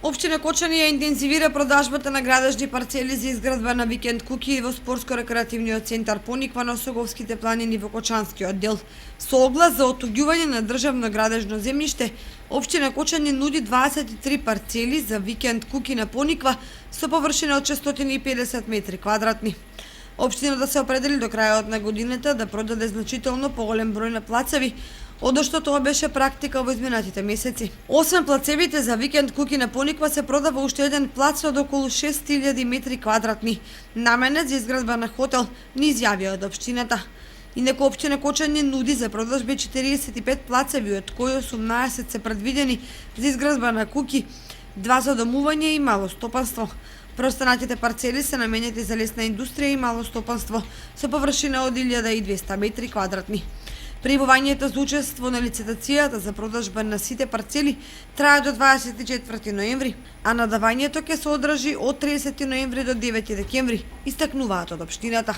Општина Кочани ја интензивира продажбата на градежни парцели за изградба на викенд куќи во спортско-рекреативниот центар Пониква на Осоговските планини во Кочанскиот дел. Со оглас за оттуѓување на државно градежно земјиште, општина Кочани нуди 23 парцели за викенд куќи на Пониква со површина од 650 метри квадратни. Општината се определи до крајот на годината да продаде значително поголем број на плацеви, одошто тоа беше практика во изминатите месеци. Освен плацевите за викенд куќи на Пониква се продава уште еден плац од околу 6000 метри квадратни, наменет за изградба на хотел, ни изјавија од општината. Инаку општина Кочани нуди за продажба 45 плацеви, од кои 18 се предвидени за изградба на куќи, 2 за домување и мало стопанство. Преостанатите парцели се наменети за лесна индустрија и мало стопанство со површина од 1200 метри квадратни. Пријавувањето за учество на лицитацијата за продажба на сите парцели трае до 24 ноември, а надавањето ќе се одржи од 30 ноември до 9 декември, истакнуваат од општината.